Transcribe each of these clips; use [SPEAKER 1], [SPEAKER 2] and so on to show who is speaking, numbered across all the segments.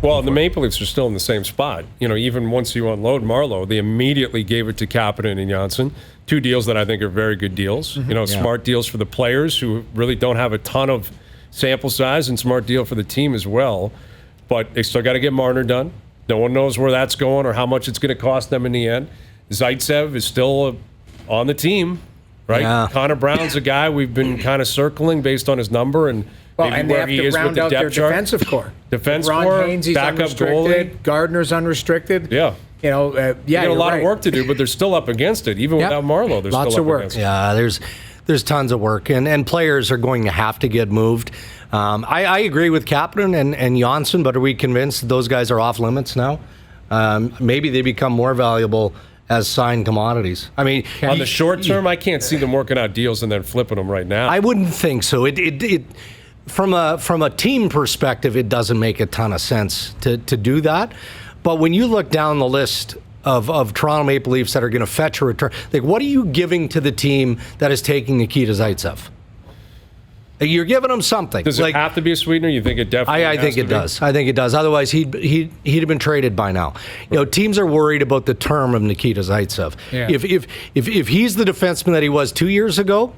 [SPEAKER 1] Well, the Maple Leafs are still in the same spot. Even once you unload Marleau, they immediately gave it to Kapanen and Janssen. 2 deals that I think are very good deals. Smart deals for the players who really don't have a ton of sample size, and smart deal for the team as well. But they still got to get Marner done. No one knows where that's going or how much it's going to cost them in the end. Zaitsev is still on the team, right? Yeah. Connor Brown's a guy we've been kind of circling based on his number and maybe where he is with the depth chart.
[SPEAKER 2] Defensive core.
[SPEAKER 1] Defense
[SPEAKER 2] Ron
[SPEAKER 1] core,
[SPEAKER 2] Hainsey's
[SPEAKER 1] backup goalie.
[SPEAKER 2] Gardner's unrestricted.
[SPEAKER 1] Yeah.
[SPEAKER 2] You got
[SPEAKER 1] a lot of work to do, but they're still up against it. Even without Marleau, they're
[SPEAKER 2] lots
[SPEAKER 1] still
[SPEAKER 2] of
[SPEAKER 1] up
[SPEAKER 2] work.
[SPEAKER 1] against it.
[SPEAKER 3] Yeah, there's tons of work, and players are going to have to get moved. I agree with Kapanen and Janssen, but are we convinced that those guys are off limits now? Maybe they become more valuable as signed commodities. I mean,
[SPEAKER 1] on the short term, I can't see them working out deals and then flipping them right now.
[SPEAKER 3] I wouldn't think so. It from a team perspective, it doesn't make a ton of sense to do that. But when you look down the list of Toronto Maple Leafs that are going to fetch a return, like, what are you giving to the team that is taking Nikita Zaitsev? You're giving them something.
[SPEAKER 1] Does it have to be a sweetener? You think it definitely
[SPEAKER 3] I think it does. I think it does. Otherwise, he'd have been traded by now. Right. Teams are worried about the term of Nikita Zaitsev. Yeah. If he's the defenseman that he was 2 years ago,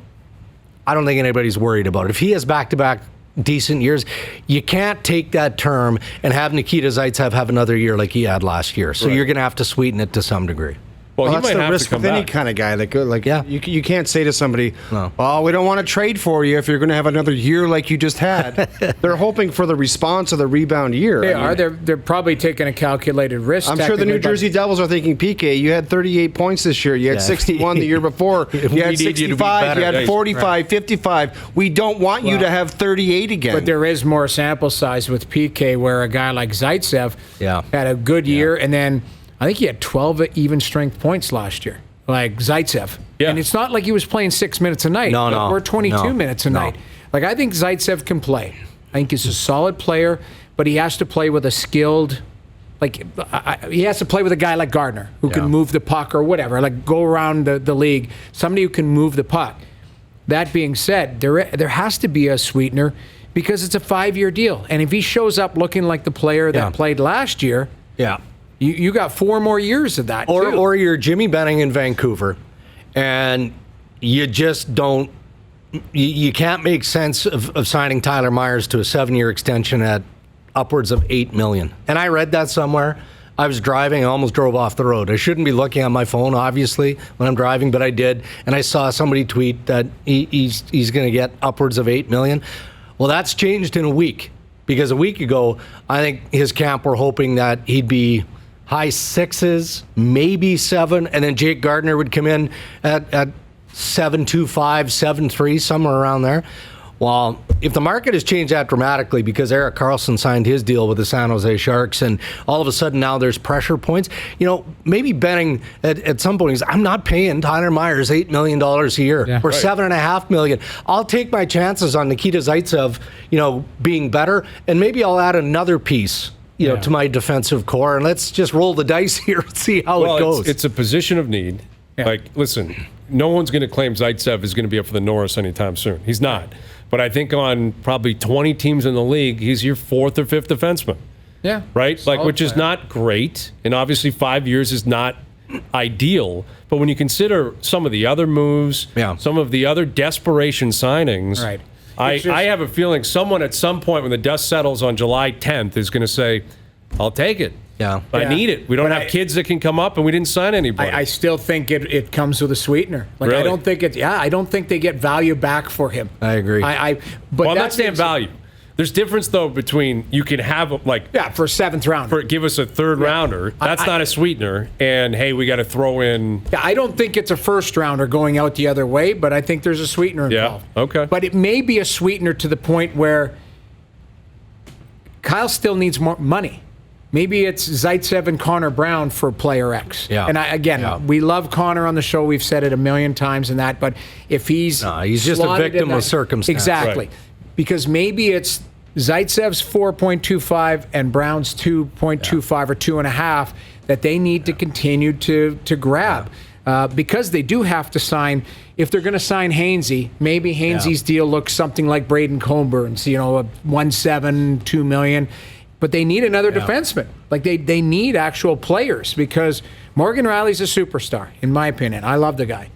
[SPEAKER 3] I don't think anybody's worried about it. If he has back-to-back decent years, you can't take that term and have Nikita Zaitsev have another year like he had last year. So you're going to have to sweeten it to some degree.
[SPEAKER 4] Well, that's the risk with any kind of guy. You can't say to somebody, "Oh, we don't want to trade for you if you're going to have another year like you just had." They're hoping for the response of the rebound year.
[SPEAKER 2] They're probably taking a calculated risk.
[SPEAKER 4] I'm sure the New Jersey Devils are thinking, "PK, you had 38 points this year. You had 61 the year before. You had 65. You had 45, 55. We don't want you to have 38 again."
[SPEAKER 2] But there is more sample size with PK, where a guy like Zaitsev had a good year, and then I think he had 12 even strength points last year, like Zaitsev. Yeah. And it's not like he was playing 6 minutes a night. Or 22 minutes a night. Like, I think Zaitsev can play. I think he's a solid player, but he has to play with a skilled, he has to play with a guy like Gardner, who can move the puck or whatever, like go around the league, somebody who can move the puck. That being said, there has to be a sweetener because it's a 5-year deal. And if he shows up looking like the player that played last year, you got 4 more years of that,
[SPEAKER 3] or you're Jimmy Benning in Vancouver, and you just don't. You can't make sense of signing Tyler Myers to a 7-year extension at upwards of $8 million. And I read that somewhere. I was driving, I almost drove off the road. I shouldn't be looking at my phone, obviously, when I'm driving, but I did, and I saw somebody tweet that he's going to get upwards of $8 million. Well, that's changed in a week, because a week ago, I think his camp were hoping that he'd be high 6s, maybe 7, and then Jake Gardner would come in at 7.25, 7.3, somewhere around there. Well, if the market has changed that dramatically because Erik Karlsson signed his deal with the San Jose Sharks, and all of a sudden now there's pressure points, maybe Benning at some point, I'm not paying Tyler Myers $8 million a year or $7.5 million. I'll take my chances on Nikita Zaitsev, being better, and maybe I'll add another piece to my defensive core, and let's just roll the dice here and see how it goes.
[SPEAKER 1] It's a position of need. Yeah. Listen, no one's going to claim Zaitsev is going to be up for the Norris anytime soon. He's not. But I think on probably 20 teams in the league, he's your 4th or 5th defenseman. Yeah. Right? Which is not great. And obviously 5 years is not ideal. But when you consider some of the other moves, some of the other desperation signings, I have a feeling someone at some point when the dust settles on July 10th is going to say, I'll take it. Yeah. I need it. We don't have kids that can come up, and we didn't sign anybody.
[SPEAKER 2] I still think it comes with a sweetener.
[SPEAKER 1] Really?
[SPEAKER 2] I don't think they get value back for him.
[SPEAKER 3] I agree.
[SPEAKER 1] But I'm not saying value. There's difference, though, between you can have, for a
[SPEAKER 2] 7th rounder.
[SPEAKER 1] Give us a 3rd rounder. That's not a sweetener. And, hey, we got to throw in.
[SPEAKER 2] Yeah, I don't think it's a 1st rounder going out the other way, but I think there's a sweetener involved.
[SPEAKER 1] Yeah, okay.
[SPEAKER 2] But it may be a sweetener to the point where Kyle still needs more money. Maybe it's Zaitsev and Connor Brown for player X. Yeah. And we love Connor on the show. We've said it a million times and that. But if he's
[SPEAKER 3] just a victim of circumstance.
[SPEAKER 2] Exactly. Right. Because maybe it's Zaitsev's 4.25 and Brown's 2.25 or 2.5 that they need to continue to grab. Because they do have to sign, if they're going to sign Hainsey, maybe Hainsey's deal looks something like Braden Comburn's, a 1.7, $2 million. but they need another defenseman. Like they need actual players because Morgan Rielly's a superstar, in my opinion. I love the guy.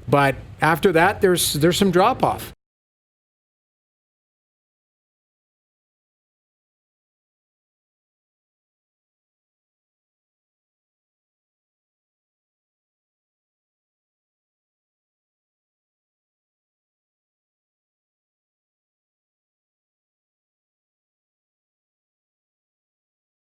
[SPEAKER 2] But after that, there's some drop-off.